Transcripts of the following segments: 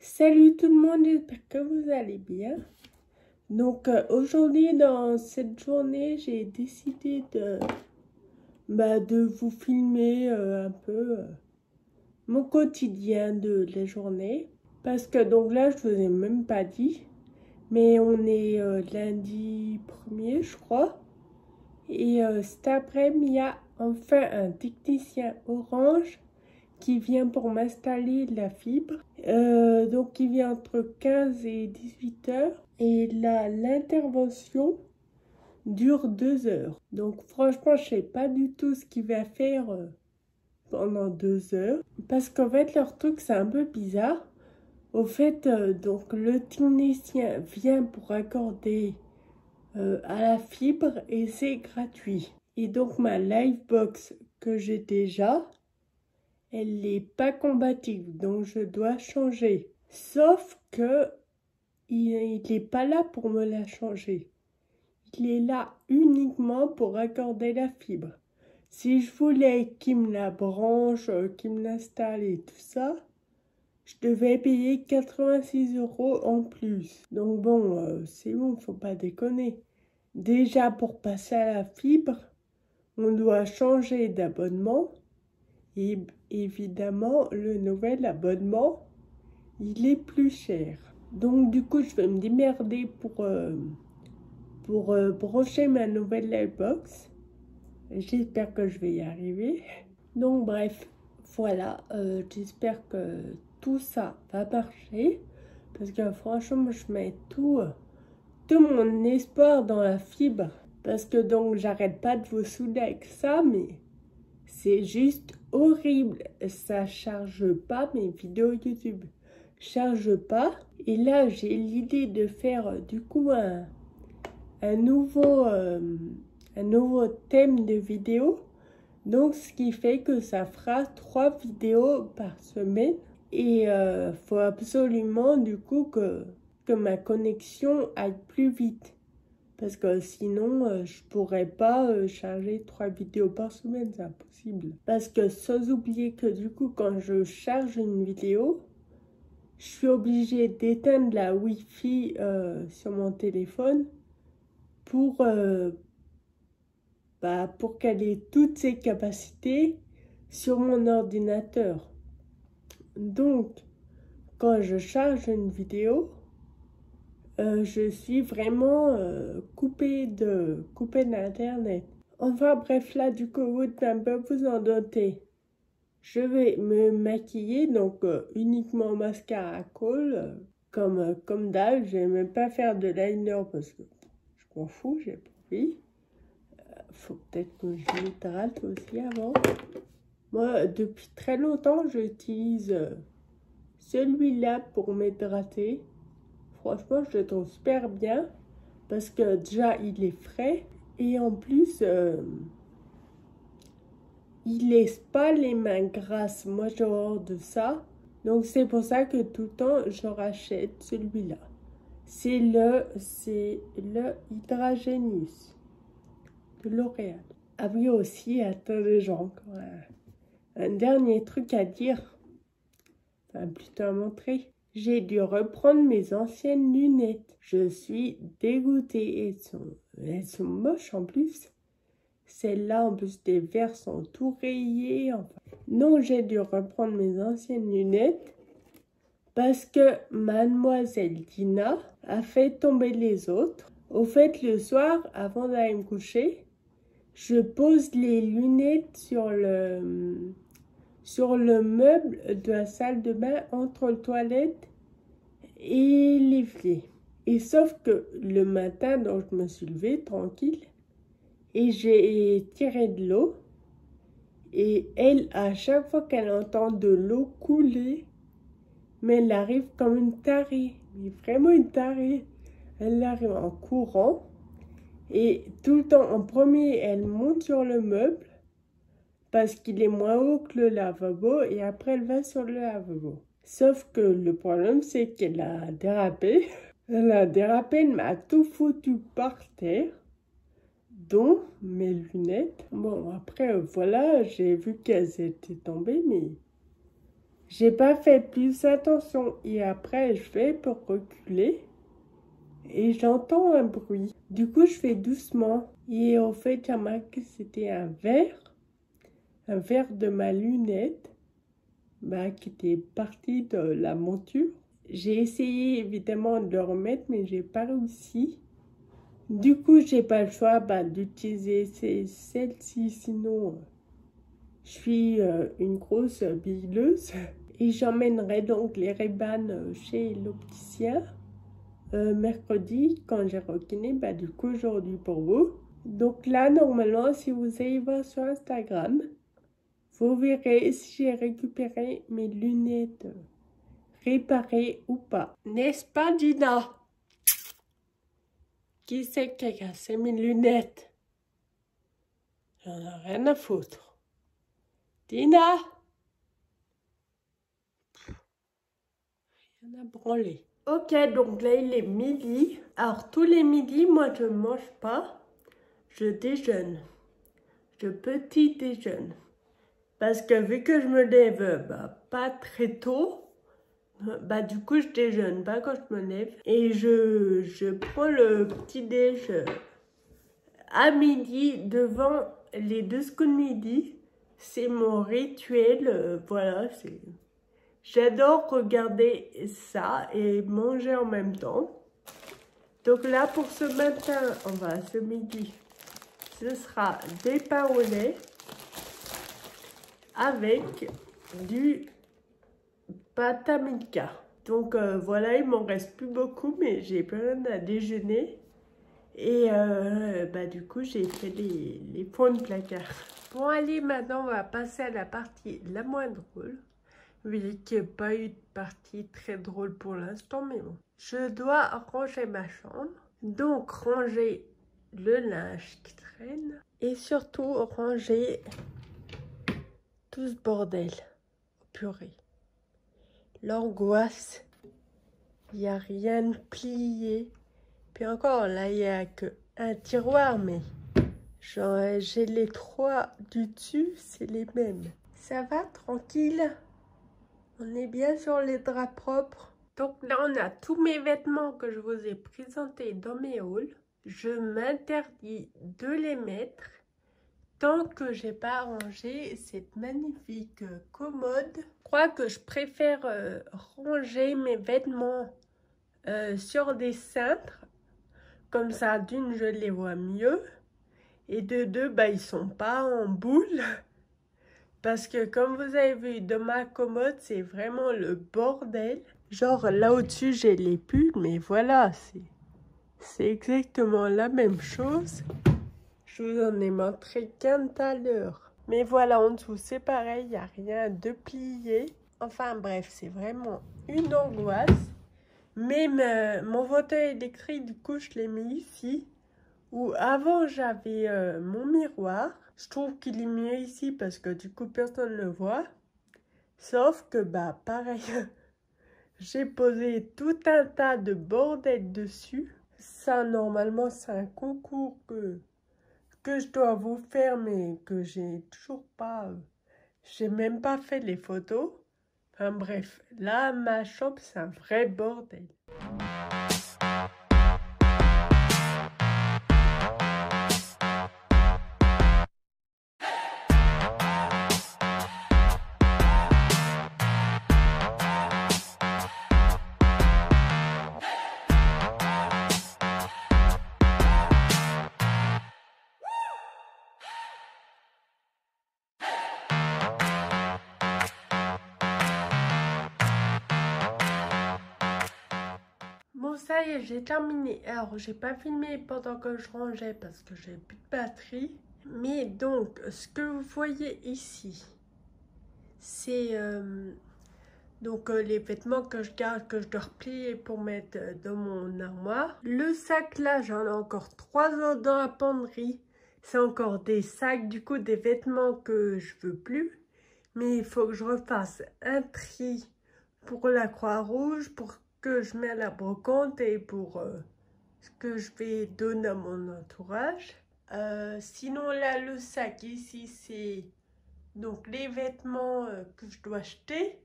Salut tout le monde, j'espère que vous allez bien. Donc aujourd'hui dans cette journée, j'ai décidé de vous filmer un peu mon quotidien de la journée. Parce que donc là, je vous ai même pas dit, mais on est lundi 1er, je crois. Et cet après-midi, il y a enfin un technicien Orange qui vient pour m'installer la fibre. Donc il vient entre 15 et 18 heures. Et là, l'intervention dure 2 heures. Donc franchement, je sais pas du tout ce qu'il va faire pendant 2 heures. Parce qu'en fait, leur truc, c'est un peu bizarre. Au fait, donc le technicien vient pour accorder à la fibre et c'est gratuit. Et donc ma Livebox que j'ai déjà, elle n'est pas compatible, donc je dois changer. Sauf que il n'est pas là pour me la changer. Il est là uniquement pour accorder la fibre. Si je voulais qu'il me la branche, qu'il me l'installe et tout ça, je devais payer 86 € en plus. Donc bon, c'est bon, faut pas déconner. Déjà pour passer à la fibre, on doit changer d'abonnement. Et évidemment, le nouvel abonnement, il est plus cher. Donc du coup, je vais me démerder pour brancher ma nouvelle Livebox. J'espère que je vais y arriver. Donc bref, voilà, j'espère que tout ça va marcher. Parce que franchement, je mets tout mon espoir dans la fibre. Parce que donc, j'arrête pas de vous saouler avec ça, mais c'est juste horrible. Ça charge pas mes vidéos YouTube. Charge pas. Et là, j'ai l'idée de faire du coup un nouveau thème de vidéo. Donc, ce qui fait que ça fera 3 vidéos par semaine. Et faut absolument du coup que ma connexion aille plus vite. Parce que sinon, je pourrais pas charger 3 vidéos par semaine, c'est impossible. Parce que sans oublier que du coup, quand je charge une vidéo, je suis obligée d'éteindre la Wi-Fi sur mon téléphone pour qu'elle ait toutes ses capacités sur mon ordinateur. Donc, quand je charge une vidéo, je suis vraiment coupée d'Internet. Enfin bref, là du coup, vous devez un peu vous en doter. Je vais me maquiller, donc uniquement mascara à col, comme d'hab. Je vais même pas faire de liner parce que je m'en fous, j'ai pas envie. Faut peut-être que je m'hydrate aussi avant. Moi, depuis très longtemps, j'utilise celui-là pour m'hydrater. Franchement, je le trouve super bien parce que déjà, il est frais et en plus, il laisse pas les mains grasses. Moi, j'ai horreur de ça. Donc, c'est pour ça que tout le temps, je rachète celui-là. C'est le Hydragenius de L'Oréal. Ah oui, aussi, attendez, j'ai encore un dernier truc à dire. Enfin, plutôt à montrer. J'ai dû reprendre mes anciennes lunettes. Je suis dégoûtée. Elles sont moches en plus. Celles-là, en plus, des verres sont tout rayés. Enfin. Non, j'ai dû reprendre mes anciennes lunettes parce que mademoiselle Dina a fait tomber les autres. Au fait, le soir, avant d'aller me coucher, je pose les lunettes sur le meuble de la salle de bain entre les toilettes et l'évier. Et sauf que le matin, donc je me suis levée tranquille et j'ai tiré de l'eau. Et elle, à chaque fois qu'elle entend de l'eau couler, mais elle arrive comme une tarée, mais vraiment une tarée. Elle arrive en courant et tout le temps, en premier, elle monte sur le meuble parce qu'il est moins haut que le lavabo et après elle va sur le lavabo. Sauf que le problème, c'est qu'elle a dérapé. Elle a dérapé, elle m'a tout foutu par terre, dont mes lunettes. Bon, après, voilà, j'ai vu qu'elles étaient tombées, mais J'ai pas fait plus attention et après je fais pour reculer et j'entends un bruit. Du coup je fais doucement et en fait j'ai remarqué que c'était un verre de ma lunette qui était parti de la monture. J'ai essayé évidemment de le remettre mais j'ai pas réussi. Du coup j'ai pas le choix d'utiliser celle-ci, sinon je suis une grosse billeuse. Et j'emmènerai donc les Ray-Ban chez l'opticien mercredi quand j'ai rekiné, du coup aujourd'hui pour vous. Donc là, normalement, si vous allez voir sur Instagram, vous verrez si j'ai récupéré mes lunettes réparées ou pas. N'est-ce pas, Dina? Qui c'est qui a cassé mes lunettes? J'en ai rien à foutre. Dina? Rien à branler. Ok, donc là il est midi. Alors tous les midis, moi je ne mange pas. Je déjeune. Je petit déjeune. Parce que vu que je me lève pas très tôt, du coup je déjeune pas quand je me lève. Et je prends le petit déj à midi devant les 2 coups de midi. C'est mon rituel. Voilà, c'est... J'adore regarder ça et manger en même temps. Donc là, pour ce matin, ce midi, ce sera des pains au lait avec du pâte à mika. Donc voilà, il m'en reste plus beaucoup, mais j'ai plus rien à déjeuner. Et du coup, j'ai fait les fonds de placard. Bon, allez, maintenant, on va passer à la partie la moins drôle. Oui, qu'il n'y a pas eu de partie très drôle pour l'instant, mais bon. Je dois ranger ma chambre. Donc, ranger le linge qui traîne. Et surtout, ranger tout ce bordel. Oh, purée. L'angoisse. Il n'y a rien de plié. Puis encore, là, il n'y a qu'un tiroir, mais genre, j'ai les 3 du dessus, c'est les mêmes. Ça va, tranquille? On est bien sur les draps propres. Donc là, on a tous mes vêtements que je vous ai présentés dans mes hauls. Je m'interdis de les mettre tant que j'ai pas rangé cette magnifique commode. Je crois que je préfère ranger mes vêtements sur des cintres. Comme ça, d'une, je les vois mieux. Et de deux, ils sont pas en boule. Parce que comme vous avez vu dans ma commode, c'est vraiment le bordel. Genre là au-dessus, j'ai les pulls, mais voilà, c'est exactement la même chose. Je vous en ai montré qu'un tout à l'heure. Mais voilà, en dessous, c'est pareil, il n'y a rien de plié. Enfin bref, c'est vraiment une angoisse. Mais mon fauteuil électrique, du coup, je l'ai mis ici. Où avant, j'avais mon miroir. Je trouve qu'il est mieux ici parce que du coup, personne ne le voit. Sauf que, pareil, j'ai posé tout un tas de bordel dessus. Ça, normalement, c'est un concours que je dois vous faire, mais que j'ai toujours pas... j'ai même pas fait les photos. Enfin bref, là, ma chambre, c'est un vrai bordel. Bon, ça y est, j'ai terminé. Alors, j'ai pas filmé pendant que je rangeais parce que j'ai plus de batterie. Mais donc, ce que vous voyez ici, c'est les vêtements que je garde, que je dois replier pour mettre dans mon armoire. Le sac là, j'en ai encore 3 autres dans la penderie. C'est encore des sacs, du coup, des vêtements que je veux plus. Mais il faut que je refasse un tri pour la Croix-Rouge, pour que je mets à la brocante et pour ce que je vais donner à mon entourage. Sinon là, le sac ici, c'est donc les vêtements que je dois acheter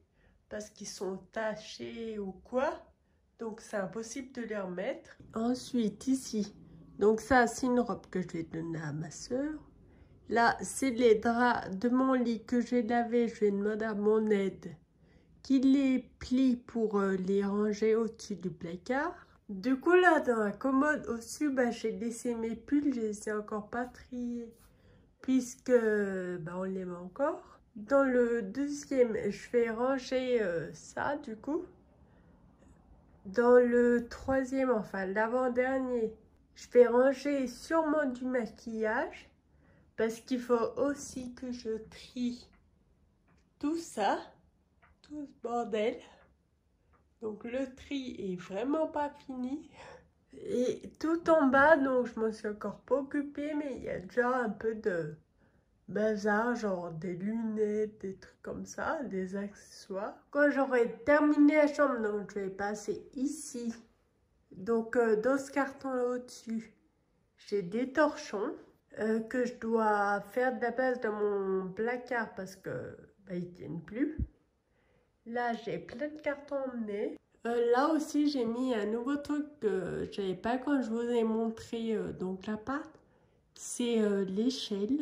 parce qu'ils sont tachés ou quoi. Donc c'est impossible de les remettre. Ensuite ici, donc ça c'est une robe que je vais donner à ma soeur. Là c'est les draps de mon lit que j'ai lavé. Je vais demander à mon aide qu'il les plie pour les ranger au-dessus du placard. Du coup là dans la commode au-dessus, j'ai laissé mes pulls, je les ai encore pas triés puisque on les met encore. Dans le deuxième, je vais ranger ça du coup. Dans le troisième, enfin l'avant-dernier, je vais ranger sûrement du maquillage parce qu'il faut aussi que je trie tout ça, tout ce bordel. Donc le tri est vraiment pas fini. Et tout en bas, donc je m'en suis encore pas occupée, mais il y a déjà un peu de bazar, genre des lunettes, des trucs comme ça, des accessoires. Quand j'aurai terminé la chambre, donc je vais passer ici. Donc dans ce carton là au-dessus, j'ai des torchons que je dois faire de la place dans mon placard parce que ils tiennent plus. Là j'ai plein de cartons emmenés. Là aussi j'ai mis un nouveau truc que j'avais pas quand je vous ai montré donc l'appart. C'est l'échelle.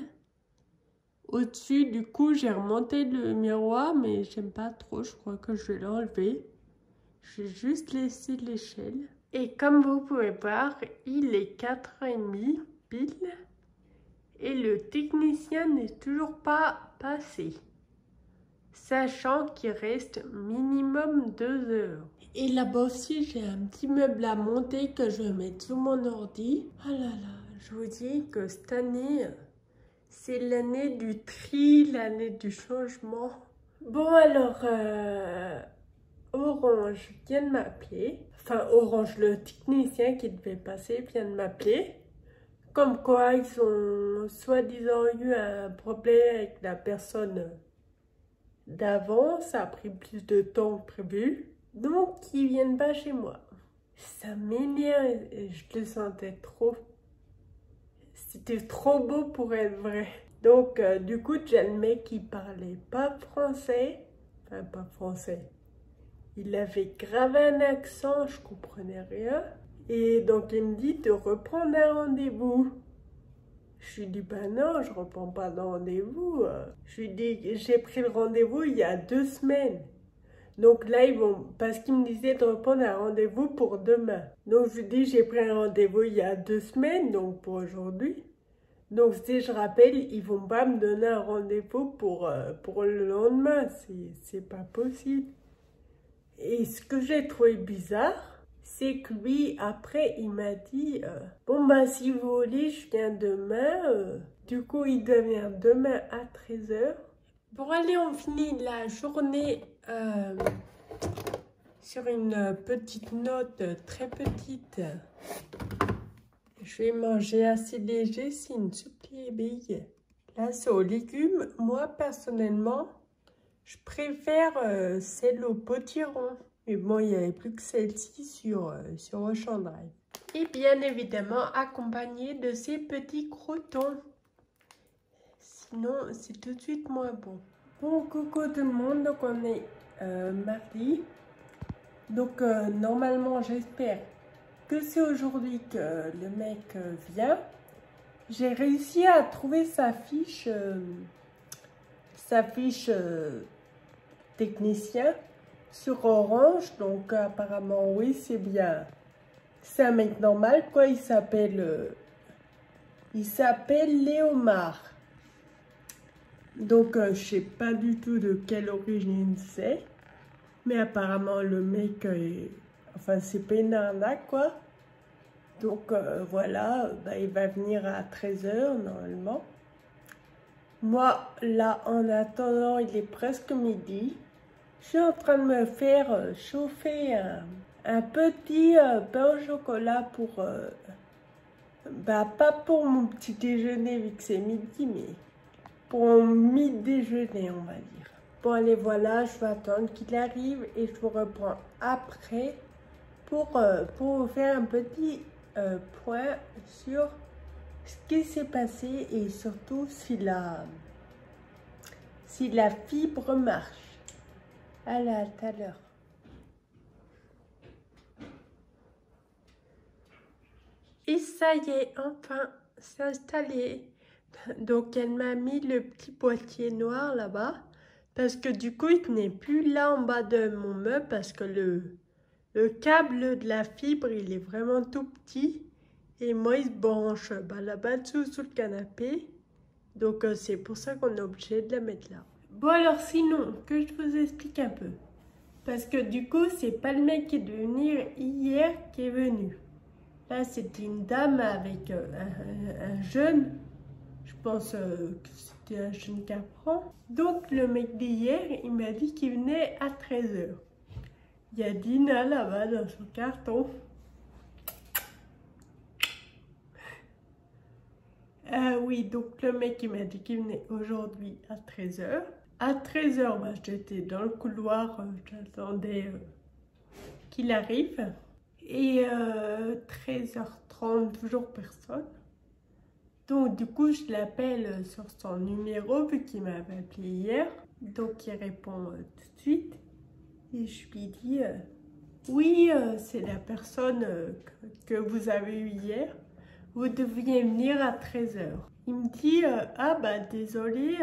Au-dessus, du coup, j'ai remonté le miroir, mais j'aime pas trop. Je crois que je vais l'enlever. Je vais juste laisser l'échelle. Et comme vous pouvez voir, il est 4h30 pile. Et le technicien n'est toujours pas passé. Sachant qu'il reste minimum 2 heures. Et là-bas aussi, j'ai un petit meuble à monter que je vais mettre sur mon ordi. Ah là là, je vous dis que cette année... c'est l'année du tri, l'année du changement. Bon alors, Orange vient de m'appeler. Enfin, Orange, le technicien qui devait passer, vient de m'appeler. Comme quoi, ils ont soi-disant eu un problème avec la personne d'avant. Ça a pris plus de temps que prévu. Donc, ils viennent pas chez moi. Ça m'énerve, je le sentais trop. C'était trop beau pour être vrai. Donc, du coup, j'ai le mec qui parlait pas français. Enfin, pas français. Il avait grave un accent, je comprenais rien. Et donc, il me dit de reprendre un rendez-vous. Je lui dis, bah non, je reprends pas de rendez-vous. Je lui dis, j'ai pris le rendez-vous il y a 2 semaines. Donc là, ils vont, parce qu'il me disait de reprendre un rendez-vous pour demain. Donc, je lui dis, j'ai pris un rendez-vous il y a 2 semaines, donc pour aujourd'hui. Donc, si je rappelle, ils vont pas me donner un rendez-vous pour le lendemain. C'est pas possible. Et ce que j'ai trouvé bizarre, c'est que lui, après, il m'a dit bon, bah, si vous voulez, je viens demain. Du coup, il doit venir demain à 13h. Bon, allez, on finit la journée sur une petite note très petite. Je vais manger assez léger, c'est une soupe légumes. Là, c'est aux légumes. Moi, personnellement, je préfère celle au potiron. Mais bon, il n'y avait plus que celle-ci sur Auchan Drive. Et bien évidemment, accompagné de ces petits croûtons. Sinon, c'est tout de suite moins bon. Bon, coucou tout le monde. Donc, on est mardi. Donc, normalement, j'espère que c'est aujourd'hui que le mec vient. J'ai réussi à trouver sa fiche technicien sur Orange. Donc apparemment oui, c'est bien. C'est un mec normal quoi. Il s'appelle Léomar. Donc je sais pas du tout de quelle origine c'est. Mais apparemment le mec enfin c'est pas une arnaque quoi. Donc voilà, il va venir à 13h normalement. Moi, là, en attendant, il est presque midi. Je suis en train de me faire chauffer un petit pain au chocolat pour... pas pour mon petit déjeuner vu que c'est midi, mais pour mon midi-déjeuner, on va dire. Bon, allez, voilà, je vais attendre qu'il arrive et je vous reprends après pour vous faire un petit... point sur ce qui s'est passé et surtout si la fibre marche. Allez, à tout à l'heure. Et ça y est, enfin, c'est installé. Donc, elle m'a mis le petit boîtier noir là-bas. Parce que du coup, il n'est plus là en bas de mon meuble. Parce que le câble de la fibre, il est vraiment tout petit. Et moi, il se branche là-bas dessous sous le canapé. Donc, c'est pour ça qu'on est obligé de la mettre là. Bon, alors sinon, que je vous explique un peu. Parce que du coup, c'est pas le mec qui est venu hier qui est venu. Là, c'était une dame avec un jeune. Je pense que c'était un jeune qui apprend. Donc, le mec d'hier, il m'a dit qu'il venait à 13 h. Il y a Dina là-bas dans son carton. Oui, donc le mec, il m'a dit qu'il venait aujourd'hui à 13 h. À 13 h, bah, j'étais dans le couloir, j'attendais qu'il arrive. Et 13 h30, toujours personne. Donc du coup, je l'appelle sur son numéro, vu qu'il m'avait appelé hier. Donc il répond tout de suite. Et je lui dis, oui, c'est la personne que vous avez eue hier. Vous deviez venir à 13 h. Il me dit, ah bah désolé,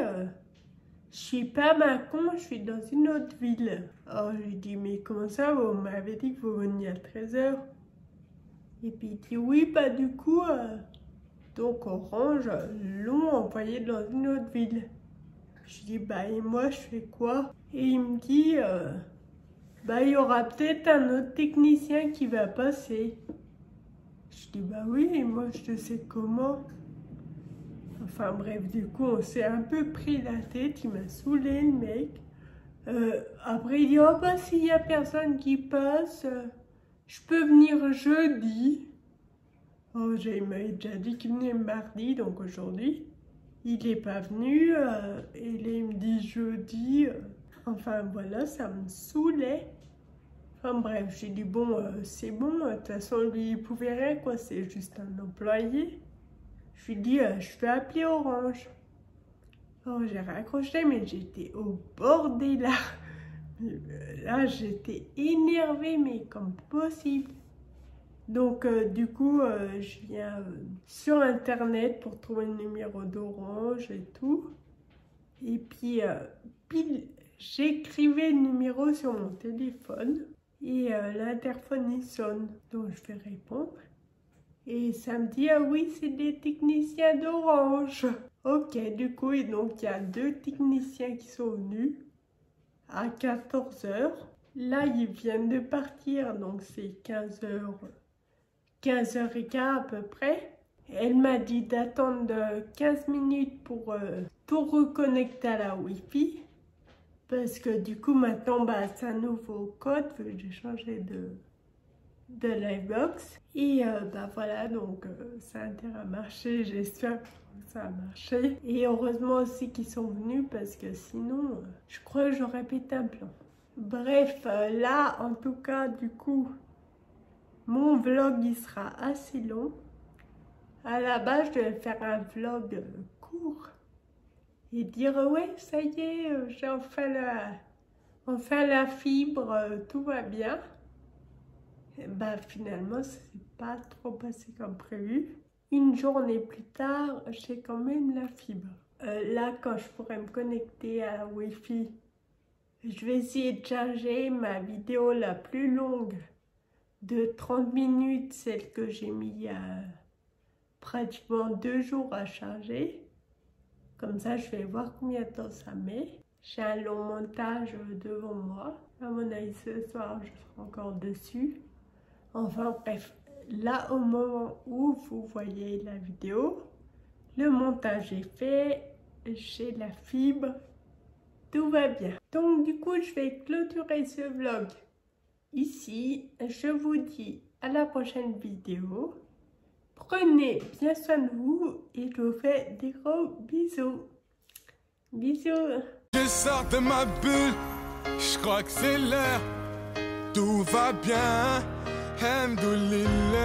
je suis pas à Mâcon, je suis dans une autre ville. Alors je lui dis, mais comment ça, vous m'avez dit que vous veniez à 13 h. Et puis il dit, oui, bah du coup, donc Orange l'ont envoyé dans une autre ville. Je dis, bah et moi je fais quoi? Et il me dit, bah il y aura peut-être un autre technicien qui va passer. Je dis, bah oui, et moi je sais comment. Enfin bref, du coup, on s'est un peu pris la tête, il m'a saoulé le mec. Après, il dit, oh bah s'il n'y a personne qui passe, je peux venir jeudi. Oh, il m'avait déjà dit qu'il venait mardi, donc aujourd'hui, il n'est pas venu. Et là, il me dit jeudi. Enfin voilà, ça me saoulait. Enfin bref, j'ai dit, bon, c'est bon, de toute façon, lui, il pouvait rien, quoi, c'est juste un employé. Je lui dis, je vais appeler Orange. Oh, j'ai raccroché, mais j'étais au bord des larmes. Là, j'étais énervée, mais comme possible. Donc, du coup, je viens sur Internet pour trouver le numéro d'Orange et tout. Et puis, pile, j'écrivais le numéro sur mon téléphone. Et l'interphone, il sonne. Donc, je vais répondre. Et ça me dit, ah oui, c'est des techniciens d'Orange. Ok, du coup, et donc il y a 2 techniciens qui sont venus à 14 h. Là, ils viennent de partir, donc c'est 15 h, 15h15 à peu près. Elle m'a dit d'attendre 15 minutes pour tout reconnecter à la Wi-Fi. Parce que du coup, maintenant, bah, c'est un nouveau code, vu que j'ai changé de Livebox. Et bah voilà, donc ça a intérêt à marcher, j'espère que ça a marché. Et heureusement aussi qu'ils sont venus parce que sinon, je crois que j'aurais pété un plomb. Bref, là, en tout cas, du coup, mon vlog, il sera assez long. À la base, je devais faire un vlog court et dire, ouais, ça y est, j'ai enfin la fibre, tout va bien. Bah finalement, c'est pas trop passé comme prévu. Une journée plus tard, j'ai quand même la fibre. Là, quand je pourrai me connecter à la Wi-Fi, je vais essayer de charger ma vidéo la plus longue de 30 minutes, celle que j'ai mis il y a pratiquement 2 jours à charger. Comme ça, je vais voir combien de temps ça met. J'ai un long montage devant moi. À mon avis, ce soir, je serai encore dessus. Enfin bref, là au moment où vous voyez la vidéo, le montage est fait, j'ai la fibre, tout va bien. Donc du coup, je vais clôturer ce vlog ici. Je vous dis à la prochaine vidéo. Prenez bien soin de vous et je vous fais des gros bisous. Bisous. Je sors de ma bulle, je crois que c'est l'heure, tout va bien. Alhamdulillah.